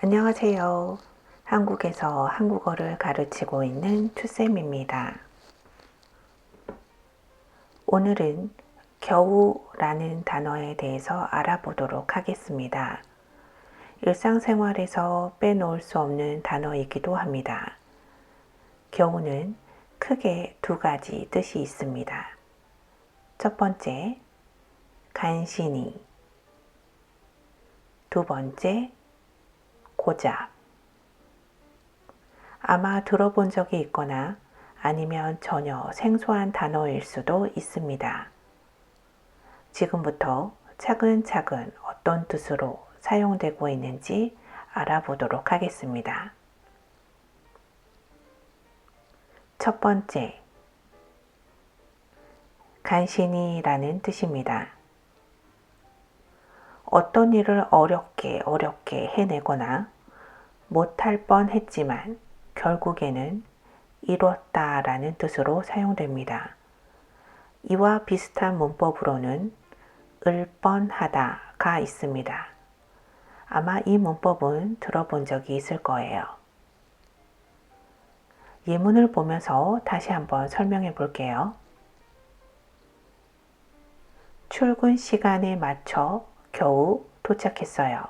안녕하세요. 한국에서 한국어를 가르치고 있는 추쌤입니다. 오늘은 겨우라는 단어에 대해서 알아보도록 하겠습니다. 일상생활에서 빼놓을 수 없는 단어이기도 합니다. 겨우는 크게 두 가지 뜻이 있습니다. 첫 번째, 간신히. 두 번째, 고작. 아마 들어본 적이 있거나 아니면 전혀 생소한 단어일 수도 있습니다. 지금부터 차근차근 어떤 뜻으로 사용되고 있는지 알아보도록 하겠습니다. 첫 번째, 간신히라는 뜻입니다. 어떤 일을 어렵게 해내거나 못할 뻔했지만 결국에는 이뤘다라는 뜻으로 사용됩니다. 이와 비슷한 문법으로는 을 뻔하다가 있습니다. 아마 이 문법은 들어본 적이 있을 거예요. 예문을 보면서 다시 한번 설명해 볼게요. 출근 시간에 맞춰 겨우 도착했어요.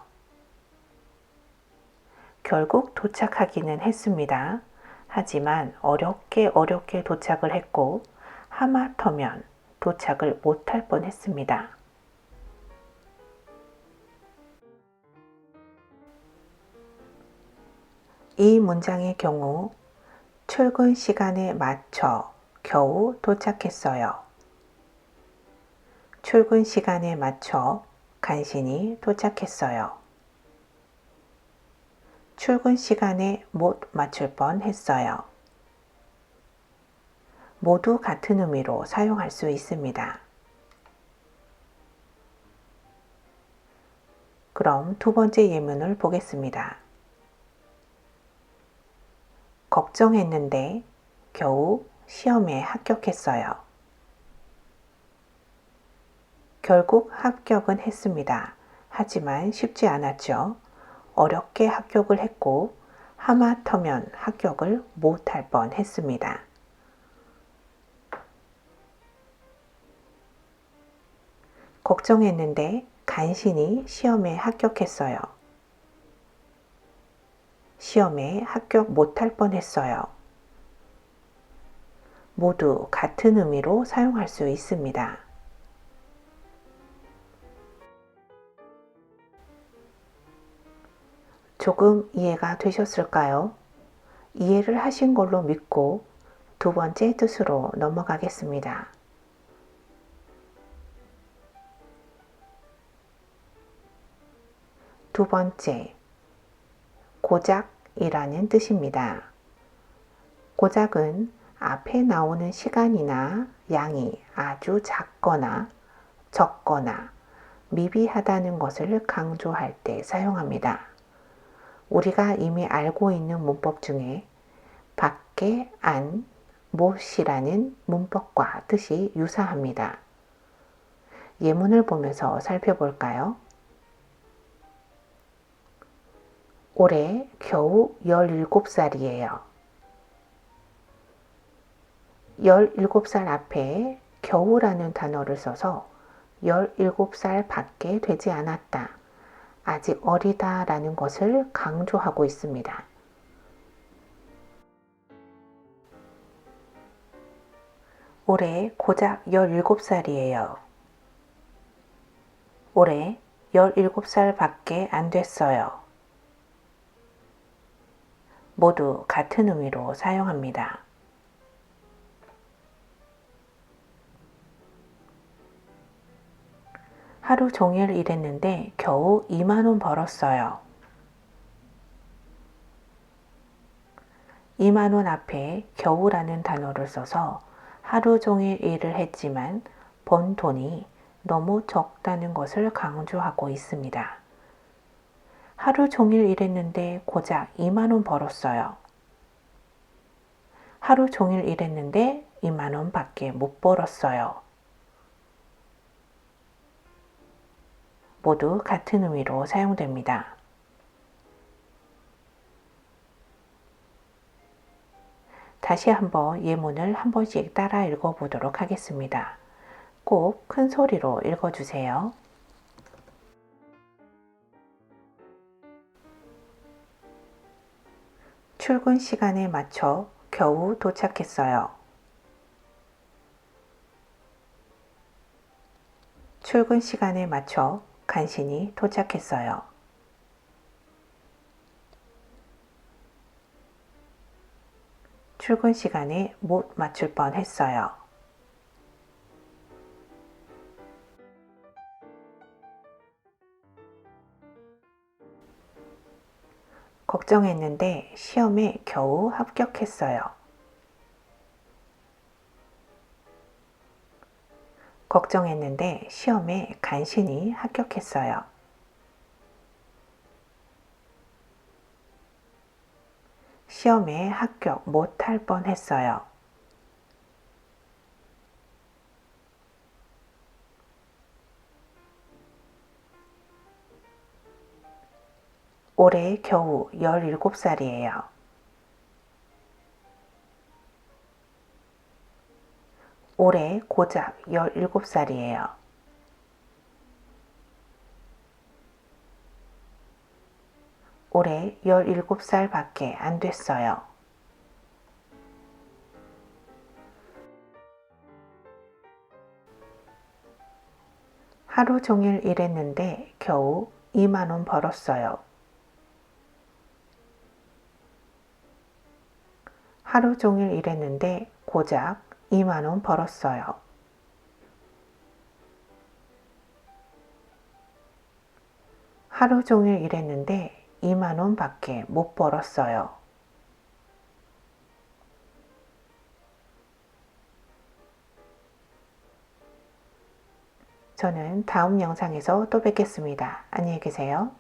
결국 도착하기는 했습니다. 하지만 어렵게 도착을 했고 하마터면 도착을 못할 뻔했습니다. 이 문장의 경우 출근 시간에 맞춰 겨우 도착했어요. 출근 시간에 맞춰 간신히 도착했어요. 출근 시간에 못 맞출 뻔 했어요. 모두 같은 의미로 사용할 수 있습니다. 그럼 두 번째 예문을 보겠습니다. 걱정했는데 겨우 시험에 합격했어요. 결국 합격은 했습니다. 하지만 쉽지 않았죠. 어렵게 합격을 했고 하마터면 합격을 못할 뻔 했습니다. 걱정했는데 간신히 시험에 합격했어요. 시험에 합격 못할 뻔했어요. 모두 같은 의미로 사용할 수 있습니다. 조금 이해가 되셨을까요? 이해를 하신 걸로 믿고 두 번째 뜻으로 넘어가겠습니다. 두 번째, 고작이라는 뜻입니다. 고작은 앞에 나오는 시간이나 양이 아주 작거나 적거나 미비하다는 것을 강조할 때 사용합니다. 우리가 이미 알고 있는 문법 중에 밖에 안, 못이라는 문법과 뜻이 유사합니다. 예문을 보면서 살펴볼까요? 올해 겨우 17살이에요. 17살 앞에 겨우라는 단어를 써서 17살 밖에 되지 않았다. 아직 어리다 라는 것을 강조하고 있습니다. 올해 고작 17살이에요. 올해 17살 밖에 안 됐어요. 모두 같은 의미로 사용합니다. 하루 종일 일했는데 겨우 2만 원 벌었어요. 2만 원 앞에 겨우라는 단어를 써서 하루 종일 일을 했지만 번 돈이 너무 적다는 것을 강조하고 있습니다. 하루 종일 일했는데 고작 2만 원 벌었어요. 하루 종일 일했는데 2만 원 밖에 못 벌었어요. 모두 같은 의미로 사용됩니다. 다시 한번 예문을 한 번씩 따라 읽어보도록 하겠습니다. 꼭 큰 소리로 읽어주세요. 출근 시간에 맞춰 겨우 도착했어요. 출근 시간에 맞춰 간신히 도착했어요. 출근 시간에 못 맞출 뻔 했어요. 걱정했는데 시험에 겨우 합격했어요. 걱정했는데 시험에 간신히 합격했어요. 시험에 합격 못할 뻔했어요. 올해 겨우 17살이에요. 올해 고작 17살이에요. 올해 17살밖에 안 됐어요. 하루 종일 일했는데 겨우 2만 원 벌었어요. 하루 종일 일했는데 고작 2만 원 벌었어요. 하루 종일 일했는데 2만 원밖에 못 벌었어요. 저는 다음 영상에서 또 뵙겠습니다. 안녕히 계세요.